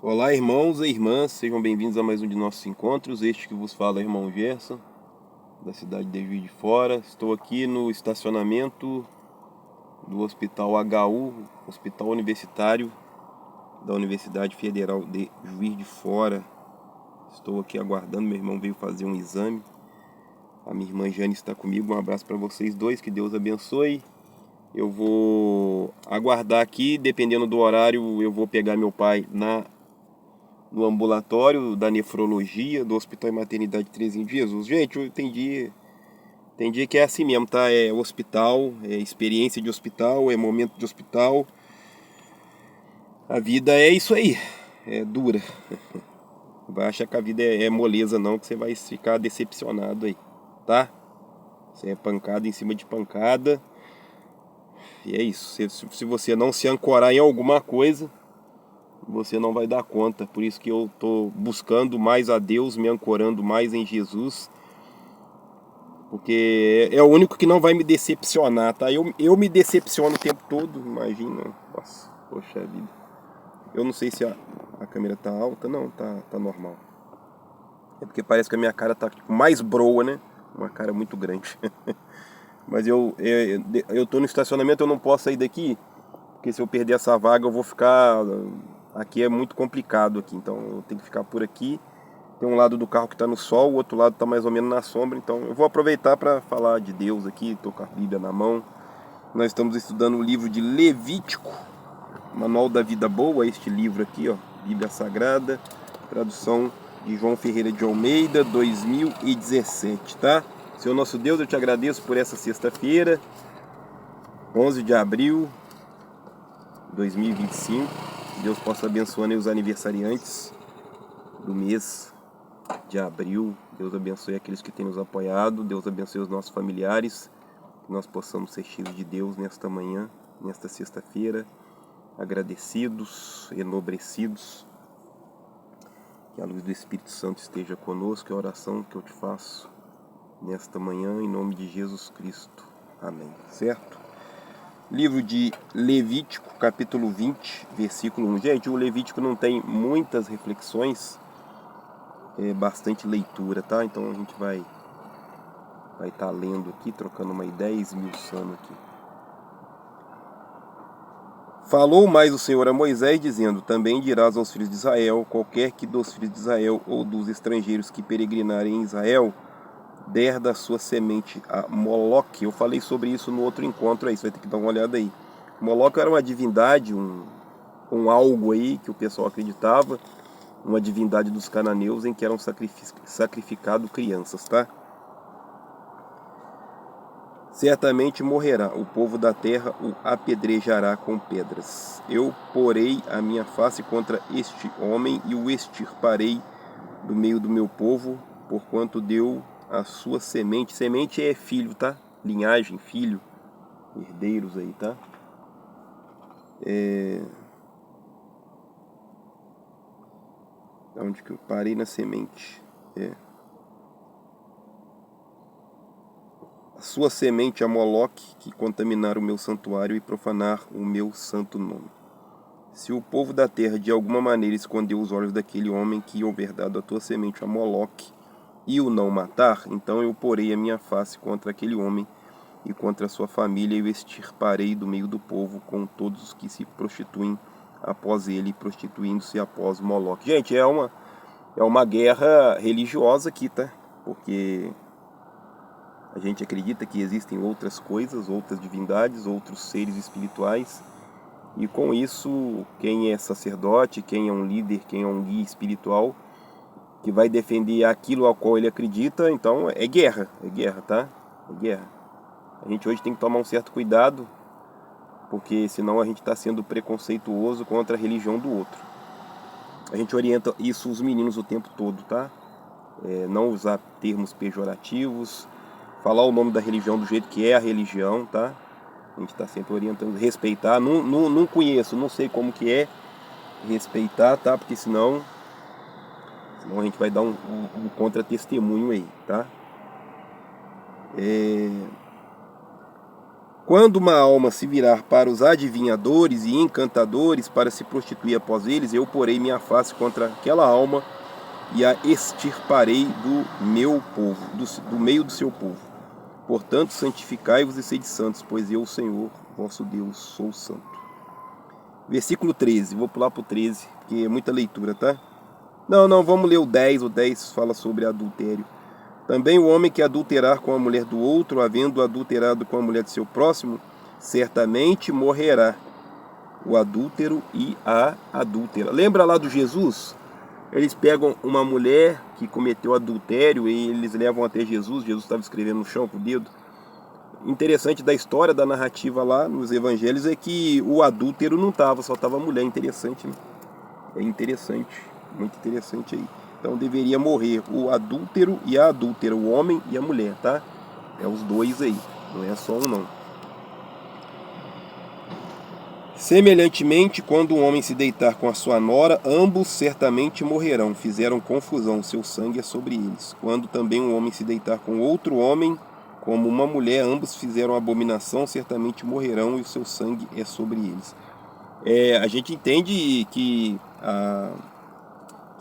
Olá, irmãos e irmãs, sejam bem-vindos a mais um de nossos encontros. Este que vos fala é o irmão Gerson, da cidade de Juiz de Fora. Estou aqui no estacionamento do Hospital HU, Hospital Universitário da Universidade Federal de Juiz de Fora. Estou aqui aguardando, meu irmão veio fazer um exame. A minha irmã Jane está comigo. Um abraço para vocês dois, que Deus abençoe. Eu vou aguardar aqui, dependendo do horário, eu vou pegar meu pai no ambulatório da nefrologia do Hospital e Maternidade Trezinho de Jesus. Gente, tem dia que é assim mesmo, tá? É hospital, é experiência de hospital, é momento de hospital. A vida é isso aí, é dura. Não vai achar que a vida é moleza não, que você vai ficar decepcionado aí, tá? Você é pancada em cima de pancada. E é isso. Se você não se ancorar em alguma coisa, você não vai dar conta. Por isso que eu tô buscando mais a Deus, me ancorando mais em Jesus. Porque é o único que não vai me decepcionar, tá? Eu me decepciono o tempo todo, imagina. Nossa, poxa vida. Eu não sei se a câmera tá alta, não, tá normal. É porque parece que a minha cara tá tipo, mais broa, né? Uma cara muito grande. Mas eu tô no estacionamento, eu não posso sair daqui, porque se eu perder essa vaga eu vou ficar. Aqui é muito complicado aqui, então eu tenho que ficar por aqui. Tem um lado do carro que está no sol, o outro lado está mais ou menos na sombra. Então eu vou aproveitar para falar de Deus aqui, estou com a Bíblia na mão. Nós estamos estudando o livro de Levítico, Manual da Vida Boa, este livro aqui, ó, Bíblia Sagrada, tradução de João Ferreira de Almeida, 2017, tá? Senhor nosso Deus, eu te agradeço por essa sexta-feira, 11 de abril de 2025. Que Deus possa abençoar os aniversariantes do mês de abril. Deus abençoe aqueles que têm nos apoiado. Deus abençoe os nossos familiares. Que nós possamos ser cheios de Deus nesta manhã, nesta sexta-feira, agradecidos, enobrecidos. Que a luz do Espírito Santo esteja conosco. É a oração que eu te faço nesta manhã, em nome de Jesus Cristo. Amém. Certo? Livro de Levítico, capítulo 20, versículo 1. Gente, o Levítico não tem muitas reflexões, é bastante leitura, tá? Então a gente vai estar lendo aqui, trocando uma ideia, esmiuçando aqui. Falou mais o Senhor a Moisés, dizendo: Também dirás aos filhos de Israel: qualquer que dos filhos de Israel ou dos estrangeiros que peregrinarem em Israel der da sua semente a Moloque. Eu falei sobre isso no outro encontro aí, você vai ter que dar uma olhada aí. Moloque era uma divindade, um algo aí que o pessoal acreditava, uma divindade dos cananeus em que eram sacrificado crianças, tá? Certamente morrerá, o povo da terra o apedrejará com pedras. Eu porei a minha face contra este homem e o extirparei do meio do meu povo, porquanto deu a sua semente. Semente é filho, tá? Linhagem, filho, herdeiros aí, tá? Onde que eu parei na semente? A sua semente a Moloque, que contaminar o meu santuário e profanar o meu santo nome. Se o povo da terra de alguma maneira escondeu os olhos daquele homem que houver dado a tua semente a Moloque e o não matar, então eu porei a minha face contra aquele homem e contra a sua família e o extirparei do meio do povo com todos os que se prostituem após ele, prostituindo-se após Moloque. Gente, é uma guerra religiosa aqui, tá? Porque a gente acredita que existem outras coisas, outras divindades, outros seres espirituais. E com isso, quem é sacerdote, quem é um líder, quem é um guia espiritual, que vai defender aquilo ao qual ele acredita, então é guerra, tá? É guerra. A gente hoje tem que tomar um certo cuidado, porque senão a gente está sendo preconceituoso contra a religião do outro. A gente orienta isso os meninos o tempo todo, tá? Não usar termos pejorativos, falar o nome da religião do jeito que é a religião, tá? A gente está sempre orientando, respeitar. Não conheço, não sei como que é respeitar, tá? Porque senão a gente vai dar um contra-testemunho aí, tá? Quando uma alma se virar para os adivinhadores e encantadores para se prostituir após eles, eu porei minha face contra aquela alma e a extirparei do meu povo, do meio do seu povo. Portanto, santificai-vos e sede santos, pois eu, o Senhor, vosso Deus, sou santo. Versículo 13, vou pular para o 13, porque é muita leitura, tá? Não, vamos ler o 10. O 10 fala sobre adultério. Também o homem que adulterar com a mulher do outro, havendo adulterado com a mulher de seu próximo, certamente morrerá. O adúltero e a adúltera. Lembra lá do Jesus? Eles pegam uma mulher que cometeu adultério e eles levam até Jesus. Jesus estava escrevendo no chão com o dedo. Interessante da história, da narrativa lá nos evangelhos é que o adúltero não estava, só estava a mulher. Interessante, né? É interessante, muito interessante aí. Então deveria morrer o adúltero e a adúltera, o homem e a mulher, tá? É os dois aí, não é só um não. Semelhantemente, quando um homem se deitar com a sua nora, ambos certamente morrerão, fizeram confusão, seu sangue é sobre eles. Quando também um homem se deitar com outro homem, como uma mulher, ambos fizeram abominação, certamente morrerão e o seu sangue é sobre eles. A gente entende que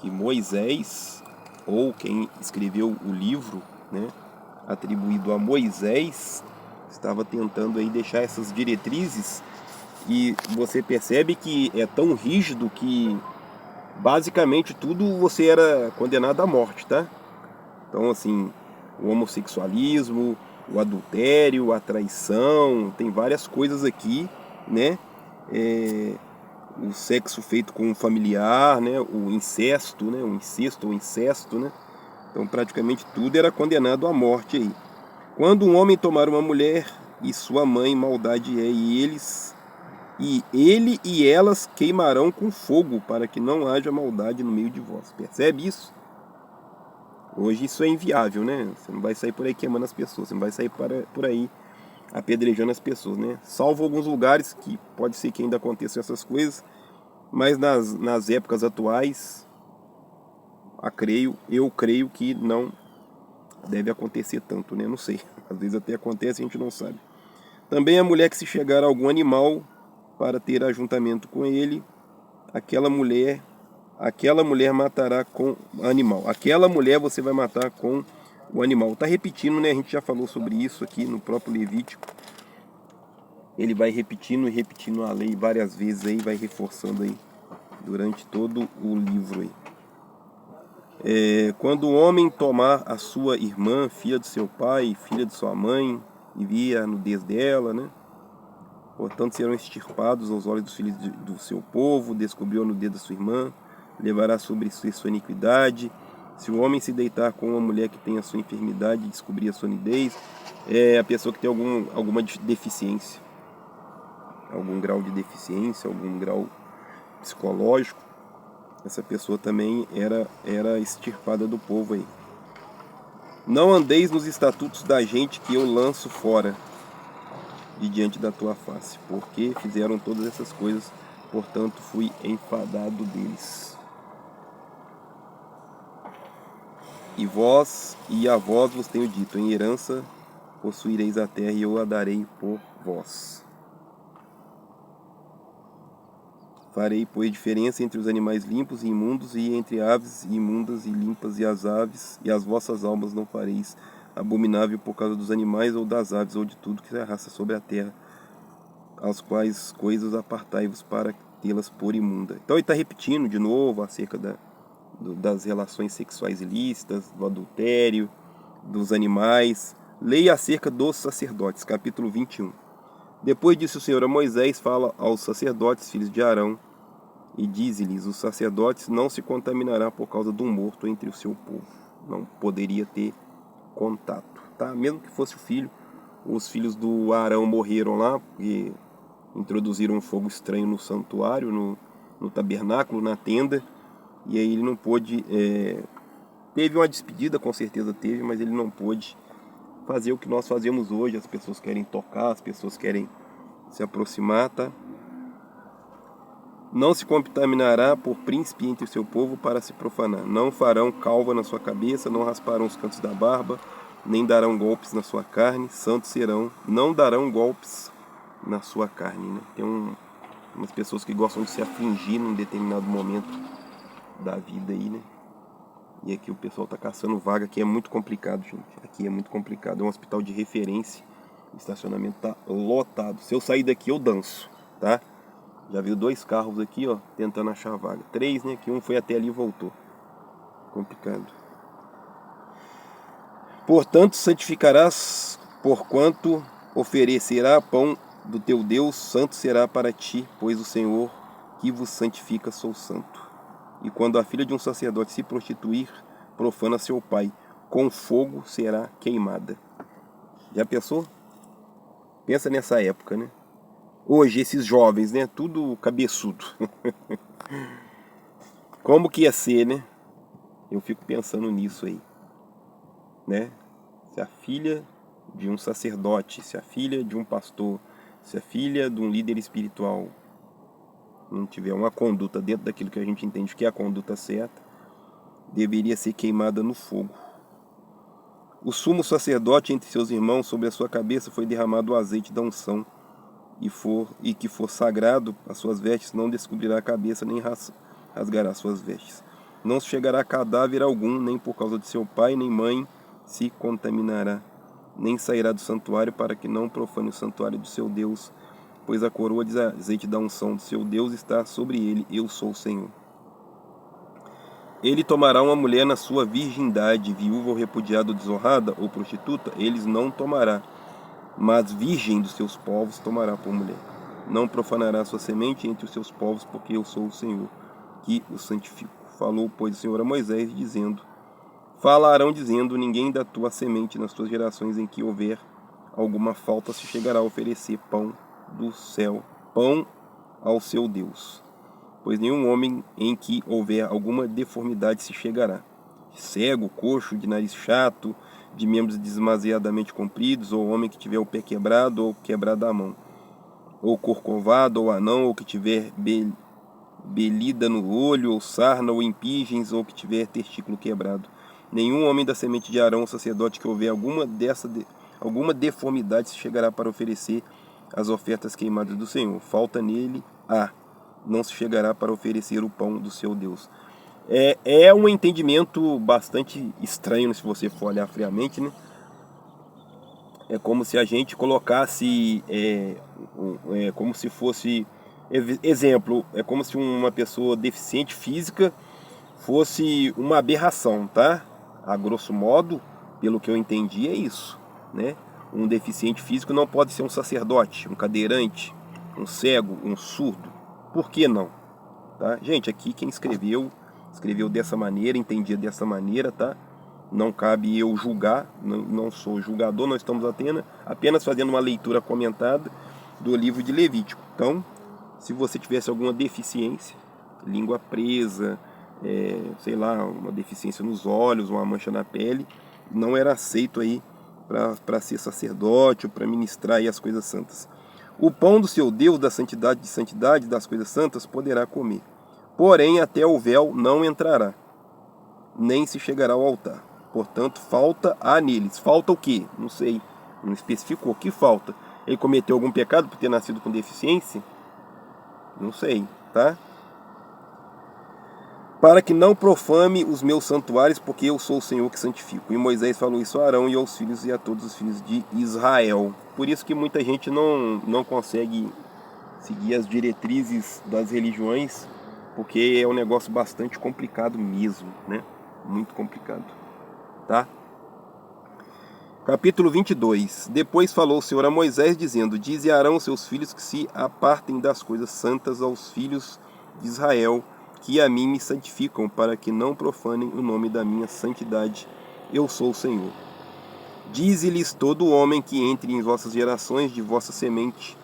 Moisés, ou quem escreveu o livro, né, atribuído a Moisés, estava tentando aí deixar essas diretrizes, e você percebe que é tão rígido que basicamente tudo você era condenado à morte, tá? Então assim, o homossexualismo, o adultério, a traição, tem várias coisas aqui, né? O sexo feito com um familiar, né? O incesto, né? O incesto ou incesto, né? Então praticamente tudo era condenado à morte aí. Quando um homem tomar uma mulher e sua mãe, maldade é, e ele e elas queimarão com fogo, para que não haja maldade no meio de vós. Percebe isso? Hoje isso é inviável, né? Você não vai sair por aí queimando as pessoas, você não vai sair por aí apedrejando as pessoas, né? Salvo alguns lugares que pode ser que ainda aconteçam essas coisas, mas nas épocas atuais, eu creio que não deve acontecer tanto, né? Não sei, às vezes até acontece e a gente não sabe. Também a mulher que se chegar a algum animal para ter ajuntamento com ele, aquela mulher matará com o animal. Aquela mulher você vai matar com o animal. Está repetindo, né? A gente já falou sobre isso aqui no próprio Levítico. Ele vai repetindo e repetindo a lei várias vezes aí, vai reforçando aí durante todo o livro aí. Quando o homem tomar a sua irmã, filha do seu pai, filha de sua mãe, e via a nudez dela, né? Portanto, serão extirpados aos olhos dos filhos do seu povo, descobriu a nudez da sua irmã, levará sobre si sua iniquidade. Se o homem se deitar com uma mulher que tem a sua enfermidade e descobrir a sua nudez, é a pessoa que tem alguma deficiência, algum grau de deficiência, algum grau psicológico, essa pessoa também era extirpada do povo aí. Não andeis nos estatutos da gente que eu lanço fora de diante da tua face, porque fizeram todas essas coisas, portanto fui enfadado deles. E a vós vos tenho dito, em herança possuireis a terra e eu a darei por vós. Farei, pois, diferença entre os animais limpos e imundos, e entre aves imundas e limpas, e as aves, e as vossas almas não fareis abominável por causa dos animais ou das aves ou de tudo que se arrasta sobre a terra, as quais coisas apartai-vos para tê-las por imunda. Então ele está repetindo de novo acerca das relações sexuais ilícitas, do adultério, dos animais. Leia acerca dos sacerdotes, capítulo 21. Depois disso o Senhor a Moisés fala aos sacerdotes, filhos de Arão, e diz-lhes: os sacerdotes não se contaminarão por causa do morto entre o seu povo. Não poderia ter contato, tá? Mesmo que fosse o filho, os filhos do Arão morreram lá porque introduziram um fogo estranho no santuário, no tabernáculo, na tenda, e aí ele não pôde, teve uma despedida, com certeza teve, mas ele não pôde fazer o que nós fazemos hoje. As pessoas querem tocar, as pessoas querem se aproximar, tá? Não se contaminará por príncipe entre o seu povo para se profanar. Não farão calva na sua cabeça, não rasparão os cantos da barba, nem darão golpes na sua carne, santos serão. Não darão golpes na sua carne, né? Tem umas pessoas que gostam de se afligir num determinado momento da vida aí, né? E aqui o pessoal tá caçando vaga, aqui é muito complicado, gente. Aqui é muito complicado, é um hospital de referência. O estacionamento tá lotado. Se eu sair daqui, eu danço, tá? Já viu 2 carros aqui, ó, tentando achar vaga. 3, né? Que um foi até ali e voltou. Complicado. Portanto, santificarás, porquanto oferecerá pão do teu Deus, santo será para ti, pois o Senhor que vos santifica sou santo. E quando a filha de um sacerdote se prostituir, profana seu pai, com fogo será queimada. Já pensou? Pensa nessa época, né? Hoje, esses jovens, né? Tudo cabeçudo. Como que ia ser, né? Eu fico pensando nisso aí, né? Se a filha de um sacerdote, se a filha de um pastor, se a filha de um líder espiritual não tiver uma conduta dentro daquilo que a gente entende que é a conduta certa, deveria ser queimada no fogo. O sumo sacerdote entre seus irmãos, sobre a sua cabeça foi derramado o azeite da unção, e que for sagrado, as suas vestes não descobrirá a cabeça, nem rasgará suas vestes. Não se chegará a cadáver algum, nem por causa de seu pai, nem mãe se contaminará, nem sairá do santuário, para que não profane o santuário do seu Deus, pois a coroa de azeite da unção do seu Deus está sobre ele. Eu sou o Senhor. Ele tomará uma mulher na sua virgindade, viúva ou repudiada ou desonrada ou prostituta, eles não tomará, mas virgem dos seus povos tomará por mulher. Não profanará sua semente entre os seus povos, porque eu sou o Senhor, que o santifico. Falou, pois, o Senhor a Moisés, dizendo: Falarão dizendo, ninguém da tua semente nas tuas gerações em que houver alguma falta se chegará a oferecer pão do céu, pão ao seu Deus. Pois nenhum homem em que houver alguma deformidade se chegará. Cego, coxo, de nariz chato, de membros demasiadamente compridos, ou homem que tiver o pé quebrado ou quebrada a mão, ou corcovado, ou anão, ou que tiver belida no olho, ou sarna, ou impingens, ou que tiver testículo quebrado. Nenhum homem da semente de Arão, sacerdote, que houver alguma deformidade se chegará para oferecer as ofertas queimadas do Senhor. Falta nele não se chegará para oferecer o pão do seu Deus. É um entendimento bastante estranho, se você for olhar friamente, né? É como se a gente colocasse, como se fosse, exemplo, é como se uma pessoa deficiente física fosse uma aberração, tá? A grosso modo, pelo que eu entendi, é isso, né? Um deficiente físico não pode ser um sacerdote, um cadeirante, um cego, um surdo. Por que não? Tá? Gente, aqui quem escreveu dessa maneira, entendia dessa maneira, tá? Não cabe eu julgar, não sou julgador, nós estamos apenas fazendo uma leitura comentada do livro de Levítico. Então, se você tivesse alguma deficiência, língua presa, sei lá, uma deficiência nos olhos, uma mancha na pele, não era aceito aí para ser sacerdote ou para ministrar aí as coisas santas. O pão do seu Deus, da santidade de santidade, das coisas santas, poderá comer. Porém, até o véu não entrará, nem se chegará ao altar. Portanto, falta há neles. Falta o quê? Não sei. Não especificou. O que falta? Ele cometeu algum pecado por ter nascido com deficiência? Não sei, tá? Para que não profane os meus santuários, porque eu sou o Senhor que santifico. E Moisés falou isso a Arão e aos filhos e a todos os filhos de Israel. Por isso que muita gente não consegue seguir as diretrizes das religiões, porque é um negócio bastante complicado mesmo, né? Muito complicado, tá? Capítulo 22. Depois falou o Senhor a Moisés, dizendo: Dize a Arão seus filhos que se apartem das coisas santas aos filhos de Israel, que a mim me santificam, para que não profanem o nome da minha santidade. Eu sou o Senhor. Dize-lhes todo homem que entre em vossas gerações de vossa semente,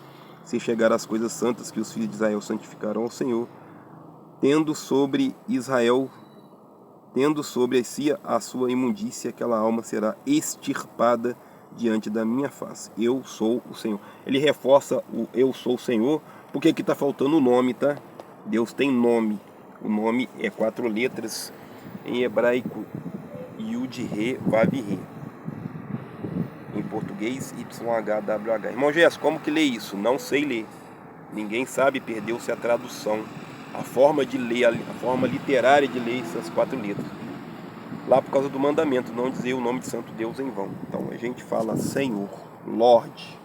se chegar às coisas santas que os filhos de Israel santificarão ao Senhor, tendo sobre si a sua imundícia, aquela alma será extirpada diante da minha face. Eu sou o Senhor. Ele reforça o eu sou o Senhor, porque aqui está faltando o nome, tá? Deus tem nome. O nome é 4 letras em hebraico: Yud, Re, Vav, Re. português, YHWH. Irmão Gerson, como que lê isso? Não sei ler. Ninguém sabe, perdeu-se a tradução. A forma de ler, a forma literária de ler essas 4 letras. Lá por causa do mandamento, não dizer o nome de Santo Deus em vão. Então a gente fala Senhor, Lorde,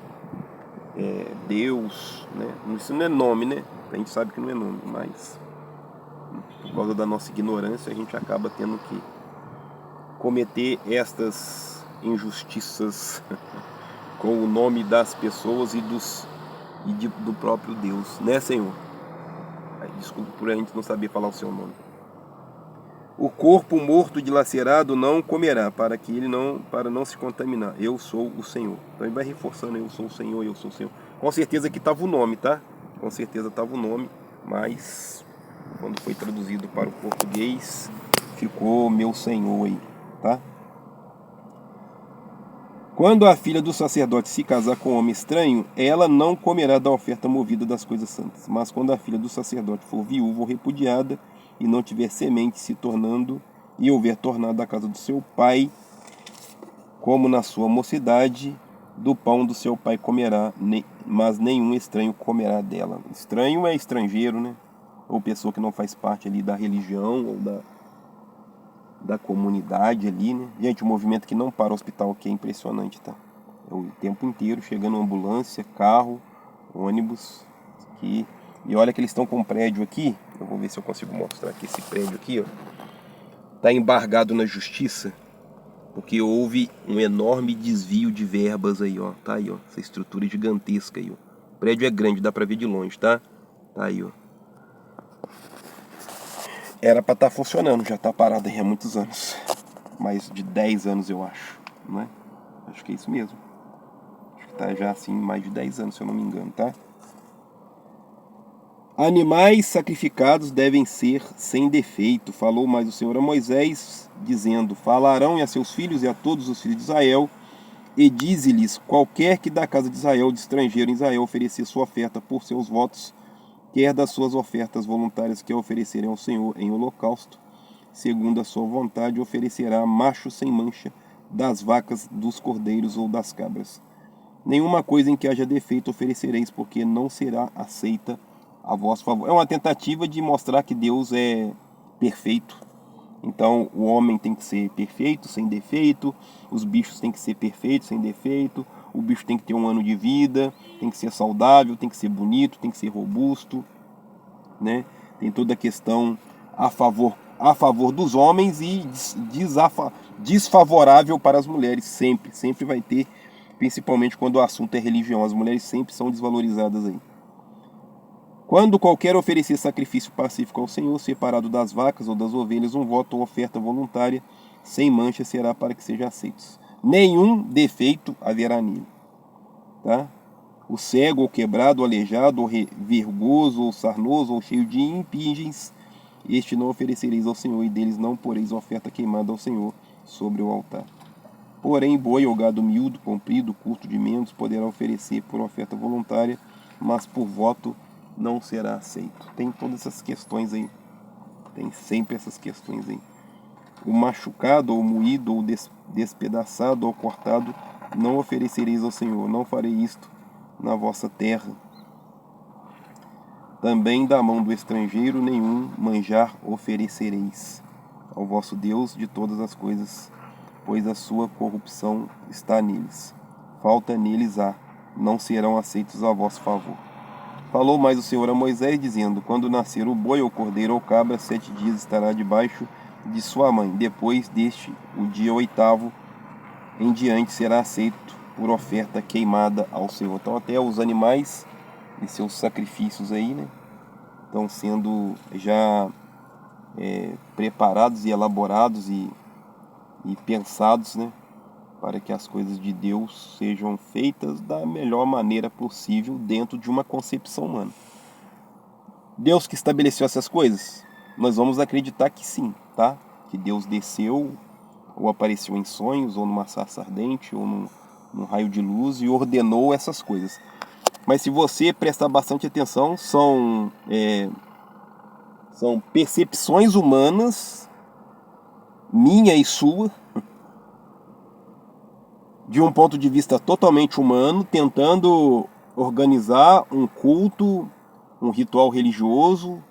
Deus, né? Isso não é nome, né? A gente sabe que não é nome, mas por causa da nossa ignorância a gente acaba tendo que cometer estas injustiças com o nome das pessoas e do próprio Deus, né, Senhor? Desculpa por a gente não saber falar o seu nome. O corpo morto dilacerado não comerá, para não se contaminar. Eu sou o Senhor. Então ele vai reforçando, eu sou o Senhor, eu sou o Senhor. Com certeza que estava o nome, tá? Com certeza estava o nome, mas quando foi traduzido para o português, ficou meu Senhor aí, tá? Quando a filha do sacerdote se casar com um homem estranho, ela não comerá da oferta movida das coisas santas. Mas quando a filha do sacerdote for viúva ou repudiada, e não tiver semente e houver tornado a casa do seu pai, como na sua mocidade, do pão do seu pai comerá, mas nenhum estranho comerá dela. Estranho é estrangeiro, né? Ou pessoa que não faz parte ali da religião ou da comunidade ali, né? Gente, o movimento que não para o hospital aqui é impressionante, tá? É o tempo inteiro chegando ambulância, carro, ônibus aqui. E olha que eles estão com um prédio aqui. Eu vou ver se eu consigo mostrar aqui esse prédio aqui, ó. Tá embargado na justiça porque houve um enorme desvio de verbas aí, ó. Tá aí, ó. Essa estrutura gigantesca aí, ó. O prédio é grande, dá pra ver de longe, tá? Tá aí, ó. Era pra estar funcionando, já tá parado aí há muitos anos. Mais de 10 anos, eu acho, não é? Acho que é isso mesmo. Acho que tá já assim, mais de 10 anos, se eu não me engano, tá? Animais sacrificados devem ser sem defeito. Falou mais o Senhor a Moisés, dizendo: falarão a seus filhos e a todos os filhos de Israel, e dize-lhes: qualquer que da casa de Israel, de estrangeiro em Israel, oferecer sua oferta por seus votos, quer das suas ofertas voluntárias que oferecerem ao Senhor em holocausto, segundo a sua vontade, oferecerá macho sem mancha das vacas, dos cordeiros ou das cabras. Nenhuma coisa em que haja defeito oferecereis, porque não será aceita a vosso favor. É uma tentativa de mostrar que Deus é perfeito. Então o homem tem que ser perfeito, sem defeito, os bichos têm que ser perfeitos, sem defeito, o bicho tem que ter um ano de vida, tem que ser saudável, tem que ser bonito, tem que ser robusto, né? Tem toda a questão a favor dos homens e desfavorável para as mulheres, sempre vai ter, principalmente quando o assunto é religião, as mulheres sempre são desvalorizadas aí. Quando qualquer oferecer sacrifício pacífico ao Senhor, separado das vacas ou das ovelhas, um voto ou oferta voluntária, sem mancha, será para que seja aceito. Nenhum defeito haverá nele. Tá? O cego, ou quebrado, ou aleijado, ou vergoso, ou sarnoso, ou cheio de impingens, este não oferecereis ao Senhor, e deles não poreis oferta queimada ao Senhor sobre o altar. Porém, boi ou gado miúdo, comprido, curto de membros, poderá oferecer por oferta voluntária, mas por voto não será aceito. Tem todas essas questões aí. Tem sempre essas questões aí. O machucado, ou moído, ou despedaçado, ou cortado, não oferecereis ao Senhor. Não farei isto na vossa terra. Também da mão do estrangeiro nenhum manjar oferecereis ao vosso Deus de todas as coisas, pois a sua corrupção está neles. Falta neles há, não serão aceitos a vosso favor. Falou mais o Senhor a Moisés, dizendo: quando nascer o boi, ou cordeiro, ou cabra, 7 dias estará debaixo de sua mãe. Depois deste, o dia 8º em diante, será aceito por oferta queimada ao Senhor. Então até os animais e seus sacrifícios aí, né, estão sendo já preparados e elaborados e pensados, né, para que as coisas de Deus sejam feitas da melhor maneira possível dentro de uma concepção humana. Deus que estabeleceu essas coisas, nós vamos acreditar que sim, tá? Que Deus desceu ou apareceu em sonhos ou numa sarça ardente ou num raio de luz e ordenou essas coisas. Mas se você prestar bastante atenção, são percepções humanas, minha e sua, de um ponto de vista totalmente humano, tentando organizar um culto, um ritual religioso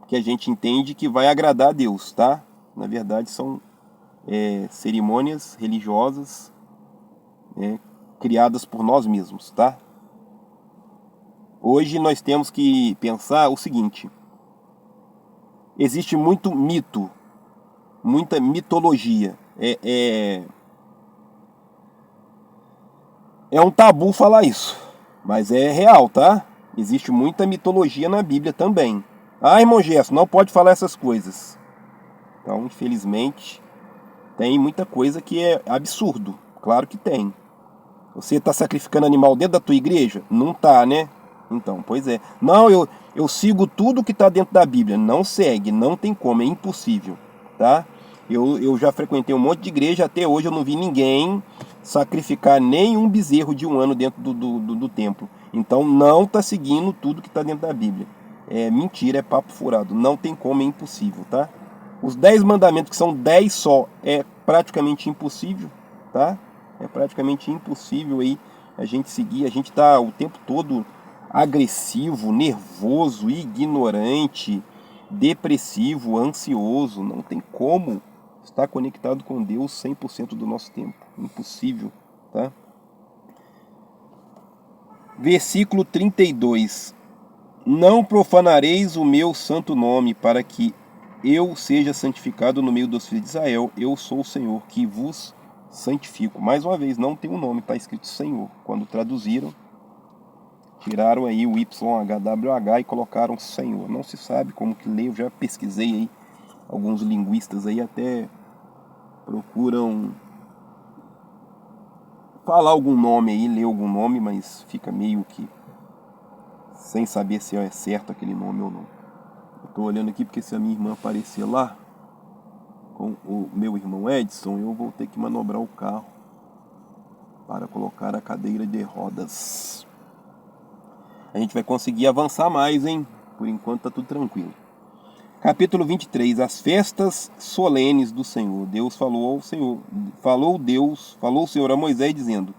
que a gente entende que vai agradar a Deus, tá? Na verdade, são cerimônias religiosas criadas por nós mesmos, tá? Hoje nós temos que pensar o seguinte: existe muito mito, muita mitologia. É um tabu falar isso, mas é real, tá? Existe muita mitologia na Bíblia também. Ah, irmão Gerson, não pode falar essas coisas. Então, infelizmente, tem muita coisa que é absurdo. Claro que tem. Você está sacrificando animal dentro da tua igreja? Não tá, né? Então, pois é. Não, eu sigo tudo que está dentro da Bíblia. Não segue, não tem como, é impossível, tá? Eu já frequentei um monte de igreja, até hoje eu não vi ninguém sacrificar nenhum bezerro de um ano dentro do templo. Então não está seguindo tudo que está dentro da Bíblia. É mentira, é papo furado. Não tem como, é impossível, tá? Os 10 mandamentos, que são 10 só, é praticamente impossível, tá? É praticamente impossível aí a gente seguir. A gente está o tempo todo agressivo, nervoso, ignorante, depressivo, ansioso. Não tem como estar conectado com Deus 100% do nosso tempo. Impossível, tá? Versículo 32. Não profanareis o meu santo nome, para que eu seja santificado no meio dos filhos de Israel. Eu sou o Senhor que vos santifico. Mais uma vez, não tem um nome, está escrito Senhor. Quando traduziram, tiraram aí o YHWH e colocaram Senhor. Não se sabe como que lê, eu já pesquisei aí. Alguns linguistas aí até procuram falar algum nome aí, ler algum nome, mas fica meio que sem saber se é certo aquele nome ou não. Eu tô olhando aqui porque se a minha irmã aparecer lá com o meu irmão Edson, eu vou ter que manobrar o carro para colocar a cadeira de rodas. A gente vai conseguir avançar mais, hein? Por enquanto tá tudo tranquilo. Capítulo 23. As festas solenes do Senhor. Deus falou ao Senhor. Falou o Senhor a Moisés dizendo: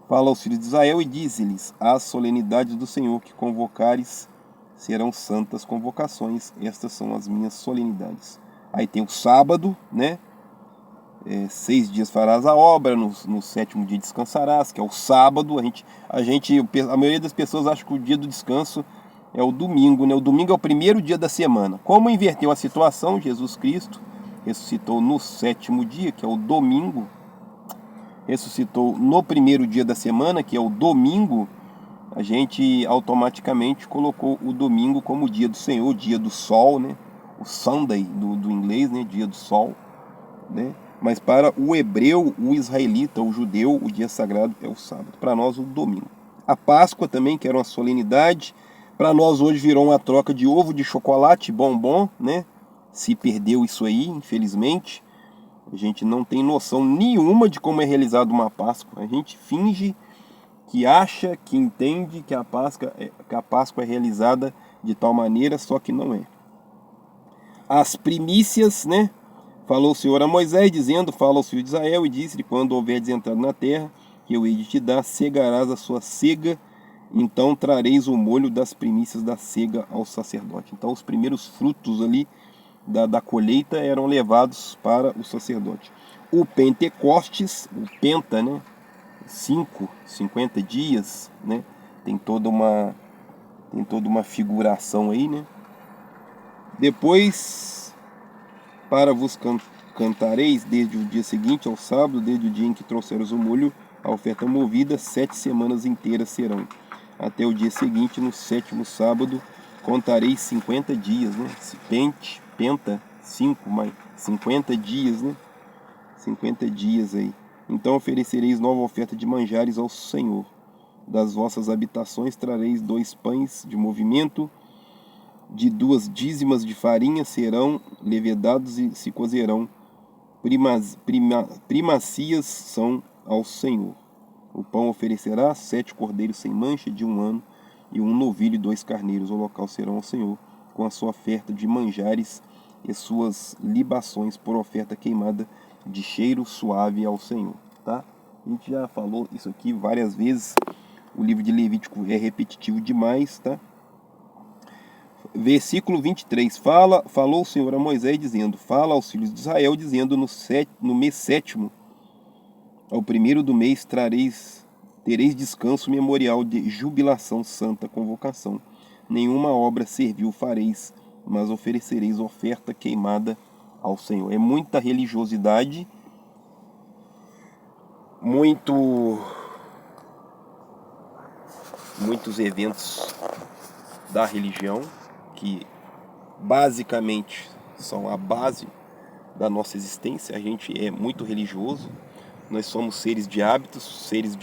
fala aos filhos de Israel e dize-lhes: as solenidades do Senhor que convocares serão santas convocações. Estas são as minhas solenidades. Aí tem o sábado, né? 6 dias farás a obra, no 7º dia descansarás, que é o sábado. A maioria das pessoas acha que o dia do descanso é o domingo, né? O domingo é o primeiro dia da semana. Como inverteu a situação, Jesus Cristo ressuscitou no 7º dia, que é o domingo, ressuscitou no primeiro dia da semana, que é o domingo. A gente automaticamente colocou o domingo como dia do Senhor, dia do sol, né? O Sunday do inglês, né? Dia do sol, né? Mas para o hebreu, o israelita, o judeu, o dia sagrado é o sábado. Para nós, o domingo. A Páscoa também, que era uma solenidade, para nós hoje virou uma troca de ovo de chocolate, bombom, né? Se perdeu isso aí, infelizmente. A gente não tem noção nenhuma de como é realizada uma Páscoa. A gente finge que acha, que entende que a Páscoa é realizada de tal maneira, só que não é. As primícias, né? Falou o Senhor a Moisés, dizendo: fala aos filhos de Israel e disse-lhe: quando houveres entrado na terra, que eu hei de te dar, cegarás a sua cega, então trareis o molho das primícias da cega ao sacerdote. Então os primeiros frutos ali da colheita eram levados para o sacerdote. O Pentecostes, o Penta, né? 50 dias, né? Tem toda uma figuração aí, né? Depois, para vos cantareis desde o dia seguinte ao sábado, desde o dia em que trouxeres o molho, a oferta movida, 7 semanas inteiras serão. Até o dia seguinte, no 7º sábado, contareis 50 dias, né? Penta, 5, mais 50 dias, né? 50 dias aí. Então oferecereis nova oferta de manjares ao Senhor. Das vossas habitações trareis 2 pães de movimento, de 2 dízimas de farinha serão levedados e se cozerão. Primacias são ao Senhor. O pão oferecerá 7 cordeiros sem mancha de 1 ano, e 1 novilho e 2 carneiros. O local serão ao Senhor, com a sua oferta de manjares e suas libações por oferta queimada de cheiro suave ao Senhor. Tá? A gente já falou isso aqui várias vezes. O livro de Levítico é repetitivo demais, tá? Versículo 23. Falou o Senhor a Moisés, dizendo: Fala aos filhos de Israel, dizendo: No mês sétimo, ao primeiro do mês, tereis descanso memorial de jubilação, santa convocação. Nenhuma obra servil fareis, mas oferecereis oferta queimada ao Senhor. É muita religiosidade, muitos eventos da religião que basicamente são a base da nossa existência. A gente é muito religioso, nós somos seres de hábitos, seres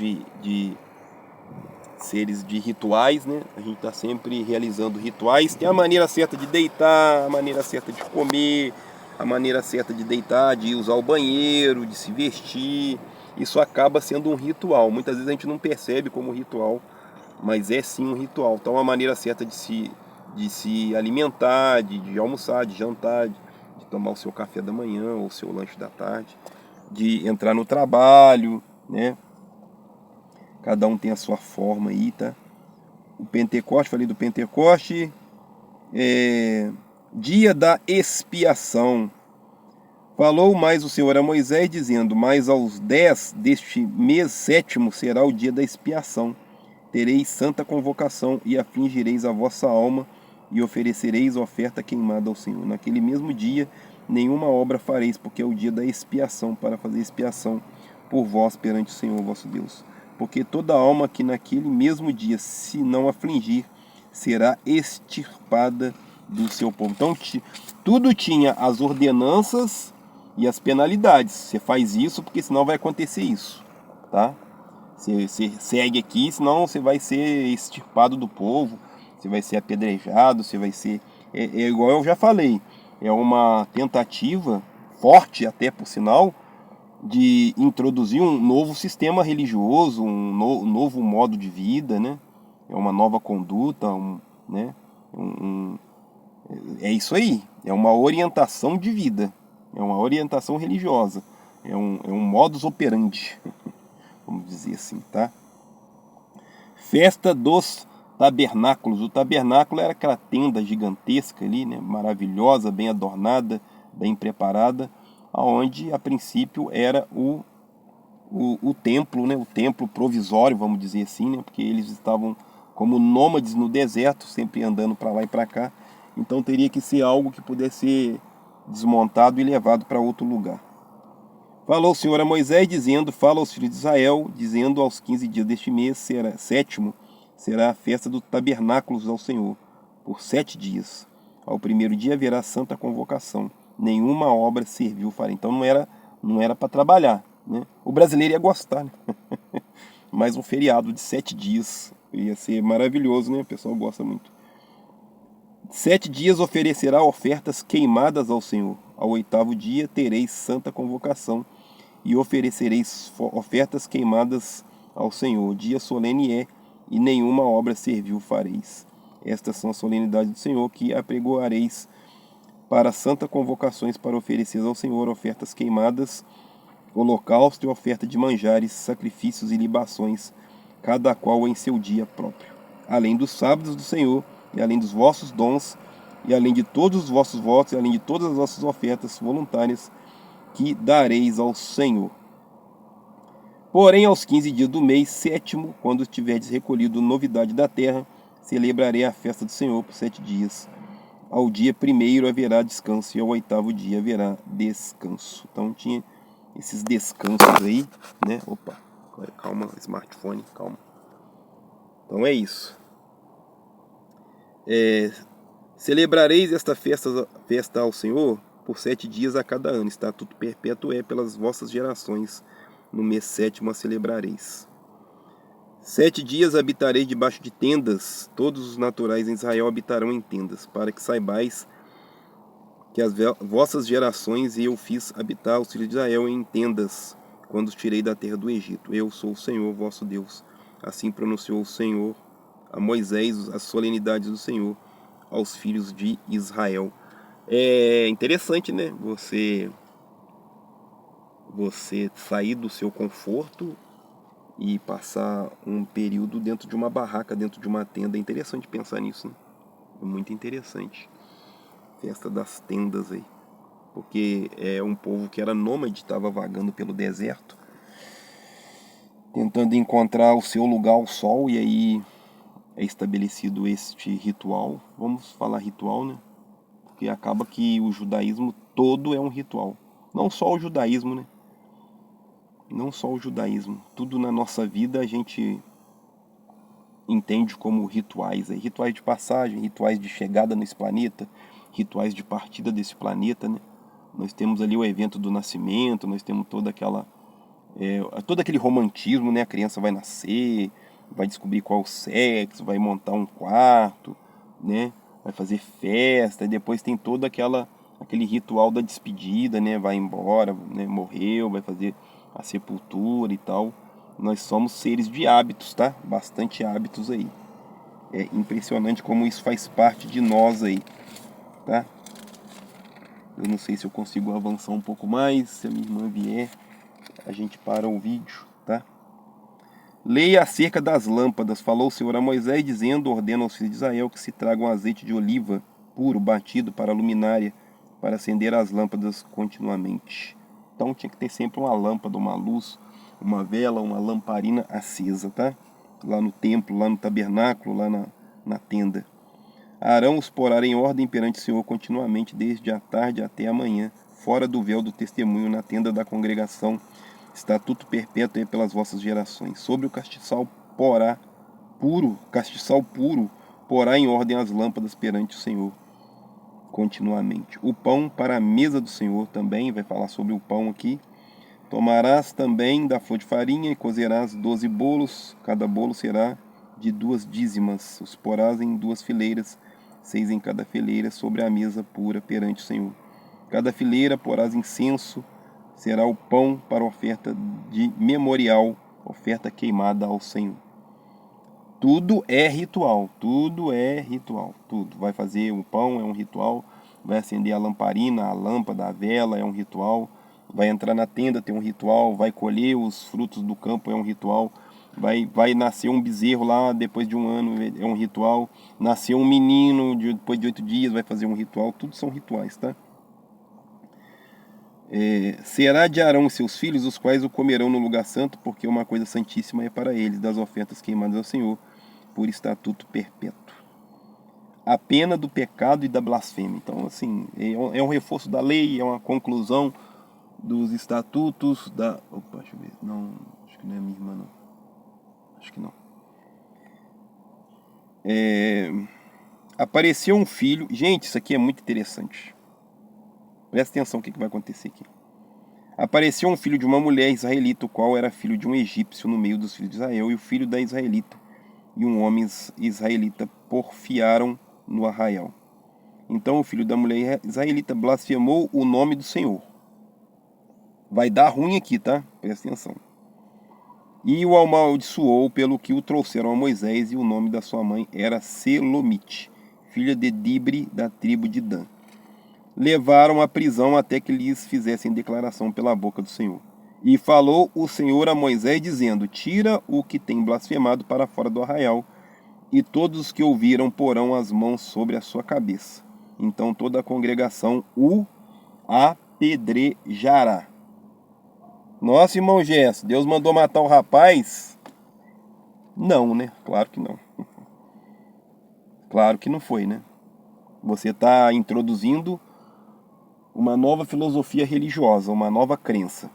de rituais, né? A gente está sempre realizando rituais. Tem a maneira certa de deitar, a maneira certa de comer, a maneira certa de deitar, de usar o banheiro, de se vestir. Isso acaba sendo um ritual. Muitas vezes a gente não percebe como ritual, mas é sim um ritual. Então, a maneira certa de se alimentar, de almoçar, de jantar, de tomar o seu café da manhã ou o seu lanche da tarde, de entrar no trabalho, né? Cada um tem a sua forma aí, tá? O Pentecoste, falei do Pentecoste. Dia da expiação. Falou mais o Senhor a Moisés, dizendo: Mas aos 10 deste mês sétimo será o dia da expiação. Tereis santa convocação e afligireis a vossa alma e oferecereis oferta queimada ao Senhor. Naquele mesmo dia nenhuma obra fareis, porque é o dia da expiação, para fazer expiação por vós perante o Senhor vosso Deus. Porque toda alma que naquele mesmo dia se não afligir, será extirpada do seu povo. Então tudo tinha as ordenanças e as penalidades. Você faz isso porque senão vai acontecer isso, tá? Você segue aqui, senão você vai ser extirpado do povo, você vai ser apedrejado, você vai ser... É igual eu já falei, é uma tentativa, forte até por sinal, de introduzir um novo sistema religioso, um novo modo de vida, né? É uma nova conduta, né? É isso aí, é uma orientação de vida, é uma orientação religiosa, é um modus operandi, vamos dizer assim, tá? Festa dos tabernáculos. O tabernáculo era aquela tenda gigantesca ali, né? Maravilhosa, bem adornada, bem preparada, aonde a princípio era o templo, né? O templo provisório, vamos dizer assim, né? Porque eles estavam como nômades no deserto, sempre andando para lá e para cá. Então teria que ser algo que pudesse ser desmontado e levado para outro lugar. Falou o Senhor a Moisés, dizendo: Fala aos filhos de Israel, dizendo: Aos 15 dias deste mês, sétimo, será a festa dos tabernáculos ao Senhor, por 7 dias. Ao primeiro dia haverá santa convocação. Nenhuma obra serviu farei. Então não era para trabalhar, né? O brasileiro ia gostar, né? Mas um feriado de 7 dias ia ser maravilhoso, né? O pessoal gosta muito. 7 dias oferecerá ofertas queimadas ao Senhor. Ao 8º dia tereis santa convocação e oferecereis ofertas queimadas ao Senhor. Dia solene é, e nenhuma obra servil fareis. Estas são as solenidades do Senhor que apregoareis para santa convocações, para oferecer ao Senhor ofertas queimadas, holocausto e oferta de manjares, sacrifícios e libações, cada qual em seu dia próprio. Além dos sábados do Senhor, e além dos vossos dons, e além de todos os vossos votos, e além de todas as vossas ofertas voluntárias que dareis ao Senhor. Porém, aos 15 dias do mês sétimo, quando tiverdes recolhido novidade da terra, celebrarei a festa do Senhor por 7 dias. Ao dia primeiro haverá descanso, e ao 8º dia haverá descanso. Então tinha esses descansos aí, né? Opa, calma, smartphone, calma. Então é isso. Celebrareis esta festa ao Senhor por 7 dias a cada ano. Estatuto perpétuo é pelas vossas gerações. No mês sétimo a celebrareis. 7 dias habitareis debaixo de tendas. Todos os naturais em Israel habitarão em tendas, para que saibais que as vossas gerações eu fiz habitar os filhos de Israel em tendas, quando os tirei da terra do Egito. Eu sou o Senhor vosso Deus. Assim pronunciou o Senhor a Moisés as solenidades do Senhor aos filhos de Israel. É interessante, né? Você sair do seu conforto e passar um período dentro de uma barraca, dentro de uma tenda. É interessante pensar nisso, né? É muito interessante. Festa das tendas aí. Porque é um povo que era nômade, estava vagando pelo deserto, tentando encontrar o seu lugar ao sol, e aí é estabelecido este ritual. Vamos falar ritual, né? Porque acaba que o judaísmo todo é um ritual. Não só o judaísmo, né? Não só o judaísmo. Tudo na nossa vida a gente entende como rituais. Rituais de passagem, rituais de chegada nesse planeta, rituais de partida desse planeta, né? Nós temos ali o evento do nascimento, nós temos toda aquela... todo aquele romantismo, né? A criança vai nascer, vai descobrir qual o sexo, vai montar um quarto, né? Vai fazer festa, e depois tem todo aquele ritual da despedida, né? Vai embora, né? Morreu, vai fazer a sepultura e tal. Nós somos seres de hábitos, tá? Bastante hábitos aí. É impressionante como isso faz parte de nós aí, tá? Eu não sei se eu consigo avançar um pouco mais, se a minha irmã vier, a gente para o vídeo, tá? Leia acerca das lâmpadas. Falou o Senhor a Moisés, dizendo: ordena aos filhos de Israel que se tragam azeite de oliva puro, batido para a luminária, para acender as lâmpadas continuamente. Então tinha que ter sempre uma lâmpada, uma luz, uma vela, uma lamparina acesa, tá? Lá no templo, lá no tabernáculo, lá na tenda. Arão os porá em ordem perante o Senhor continuamente, desde a tarde até a manhã, fora do véu do testemunho, na tenda da congregação, estatuto perpétuo é pelas vossas gerações. Sobre o castiçal puro, porá em ordem as lâmpadas perante o Senhor continuamente. O pão para a mesa do Senhor também, vai falar sobre o pão aqui. Tomarás também da flor de farinha e cozerás 12 bolos, cada bolo será de 2 dízimas. Os porás em 2 fileiras, 6 em cada fileira, sobre a mesa pura perante o Senhor. Cada fileira porás incenso, será o pão para oferta de memorial, oferta queimada ao Senhor. Tudo é ritual, tudo é ritual, tudo. Vai fazer o pão, é um ritual. Vai acender a lamparina, a lâmpada, a vela, é um ritual. Vai entrar na tenda, tem um ritual. Vai colher os frutos do campo, é um ritual. Vai nascer um bezerro lá depois de um ano, é um ritual. Nascer um menino depois de 8 dias, vai fazer um ritual. Tudo são rituais, tá? Será de Arão e seus filhos, os quais o comerão no lugar santo, porque uma coisa santíssima é para eles, das ofertas queimadas ao Senhor, por estatuto perpétuo. A pena do pecado e da blasfêmia. Então, assim, é um reforço da lei, é uma conclusão dos estatutos da... Opa, deixa eu ver. Não, acho que não é minha irmã, não. Acho que não. Apareceu um filho... Gente, isso aqui é muito interessante. Presta atenção no que vai acontecer aqui. Apareceu um filho de uma mulher israelita, o qual era filho de um egípcio no meio dos filhos de Israel, e o filho da israelita e um homem israelita porfiaram no arraial. Então o filho da mulher israelita blasfemou o nome do Senhor. Vai dar ruim aqui, tá? Presta atenção. E o amaldiçoou pelo que o trouxeram a Moisés, e o nome da sua mãe era Selomite, filha de Dibre, da tribo de Dan. Levaram à prisão até que lhes fizessem declaração pela boca do Senhor. E falou o Senhor a Moisés, dizendo: tira o que tem blasfemado para fora do arraial, e todos os que ouviram porão as mãos sobre a sua cabeça. Então toda a congregação o apedrejará. Nossa, irmão Gesso, Deus mandou matar o rapaz? Não, né? Claro que não. Claro que não foi, né? Você está introduzindo uma nova filosofia religiosa, uma nova crença.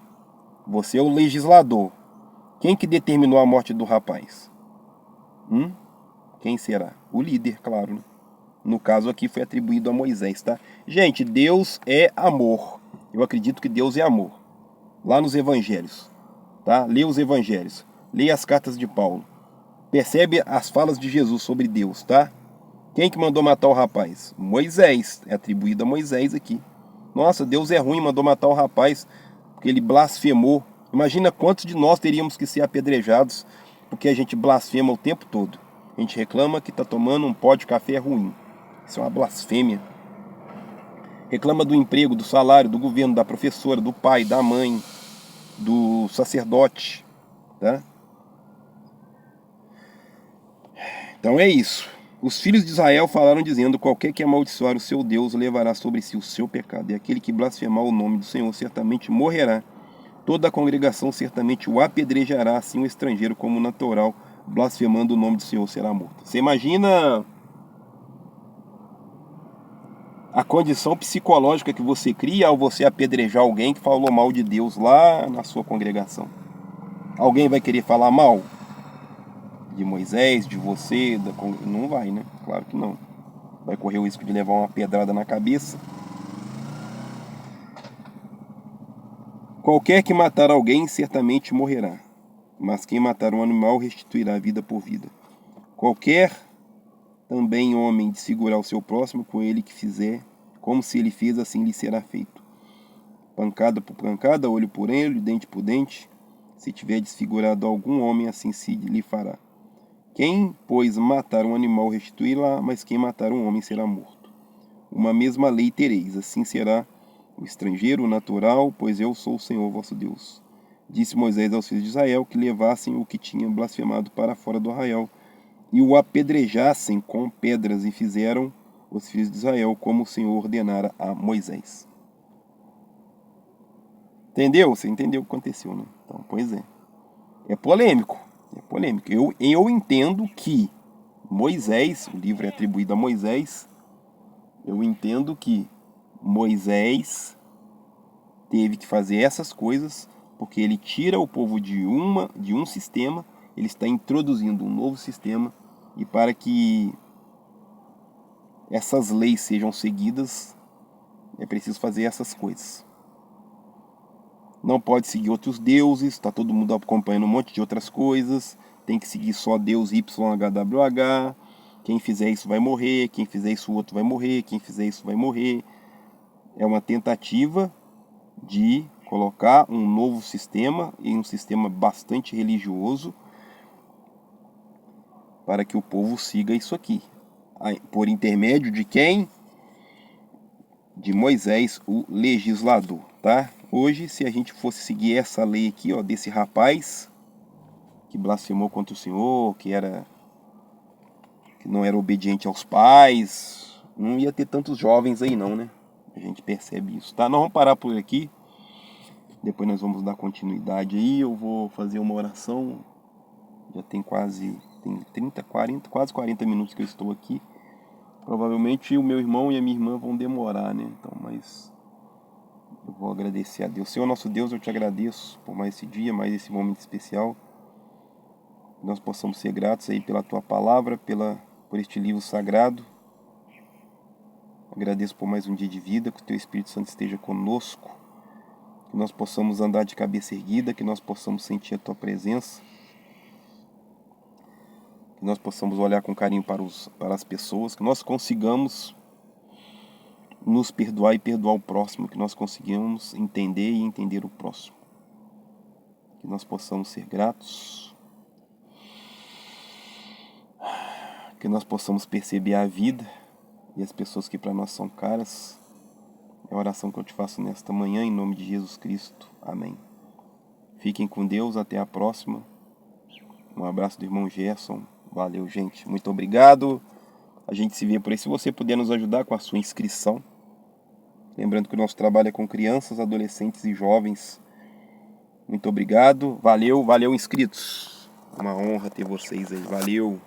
Você é o legislador. Quem que determinou a morte do rapaz? Quem será? O líder, claro, né? No caso aqui foi atribuído a Moisés, tá? Gente, Deus é amor. Eu acredito que Deus é amor. Lá nos evangelhos, tá? Lê os evangelhos. Lê as cartas de Paulo. Percebe as falas de Jesus sobre Deus, tá? Quem que mandou matar o rapaz? Moisés. É atribuído a Moisés aqui. Nossa, Deus é ruim, mandou matar o rapaz porque ele blasfemou. Imagina quantos de nós teríamos que ser apedrejados porque a gente blasfema o tempo todo. A gente reclama que está tomando um pó de café ruim. Isso é uma blasfêmia. Reclama do emprego, do salário, do governo, da professora, do pai, da mãe, do sacerdote, tá? Então é isso. Os filhos de Israel falaram dizendo: qualquer que amaldiçoar o seu Deus levará sobre si o seu pecado, e aquele que blasfemar o nome do Senhor certamente morrerá. Toda a congregação certamente o apedrejará, assim o estrangeiro como o natural, blasfemando o nome do Senhor, será morto. Você imagina a condição psicológica que você cria ao você apedrejar alguém que falou mal de Deus lá na sua congregação. Alguém vai querer falar mal de Moisés, de você? Não vai, né? Claro que não. Vai correr o risco de levar uma pedrada na cabeça. Qualquer que matar alguém certamente morrerá, mas quem matar um animal restituirá vida por vida. Qualquer também homem desfigurar o seu próximo com ele que fizer, como se ele fez, assim lhe será feito. Pancada por pancada, olho por olho, dente por dente. Se tiver desfigurado algum homem, assim se lhe fará. Quem, pois, matar um animal restituirá, mas quem matar um homem será morto. Uma mesma lei tereis, assim será o estrangeiro, o natural, pois eu sou o Senhor vosso Deus. Disse Moisés aos filhos de Israel que levassem o que tinha blasfemado para fora do arraial e o apedrejassem com pedras, e fizeram os filhos de Israel como o Senhor ordenara a Moisés. Entendeu? Você entendeu o que aconteceu, né? Então, pois é. É polêmico. É polêmico. Eu entendo que Moisés, o livro é atribuído a Moisés, eu entendo que Moisés teve que fazer essas coisas porque ele tira o povo de um sistema, ele está introduzindo um novo sistema, e para que essas leis sejam seguidas é preciso fazer essas coisas. Não pode seguir outros deuses, está todo mundo acompanhando um monte de outras coisas, tem que seguir só Deus YHWH, quem fizer isso vai morrer, quem fizer isso o outro vai morrer, quem fizer isso vai morrer. É uma tentativa de colocar um novo sistema, e um sistema bastante religioso, para que o povo siga isso aqui. Por intermédio de quem? De Moisés, o legislador, tá? Hoje, se a gente fosse seguir essa lei aqui, ó, desse rapaz que blasfemou contra o Senhor, que não era obediente aos pais, não ia ter tantos jovens aí não, né? A gente percebe isso, tá? Nós vamos parar por aqui. Depois nós vamos dar continuidade aí. Eu vou fazer uma oração. Já tem 30, 40, quase 40 minutos que eu estou aqui. Provavelmente o meu irmão e a minha irmã vão demorar, né? Então, mas eu vou agradecer a Deus. Senhor nosso Deus, eu te agradeço por mais esse dia, mais esse momento especial. Que nós possamos ser gratos aí pela tua palavra, por este livro sagrado. Agradeço por mais um dia de vida, que o teu Espírito Santo esteja conosco. Que nós possamos andar de cabeça erguida, que nós possamos sentir a tua presença. Que nós possamos olhar com carinho para as pessoas, que nós consigamos nos perdoar e perdoar o próximo, que nós consigamos entender e entender o próximo. Que nós possamos ser gratos, que nós possamos perceber a vida e as pessoas que para nós são caras. É a oração que eu te faço nesta manhã, em nome de Jesus Cristo. Amém. Fiquem com Deus, até a próxima. Um abraço do irmão Gerson. Valeu, gente. Muito obrigado. A gente se vê por aí. Se você puder nos ajudar com a sua inscrição. Lembrando que o nosso trabalho é com crianças, adolescentes e jovens. Muito obrigado. Valeu, valeu, inscritos. Uma honra ter vocês aí. Valeu.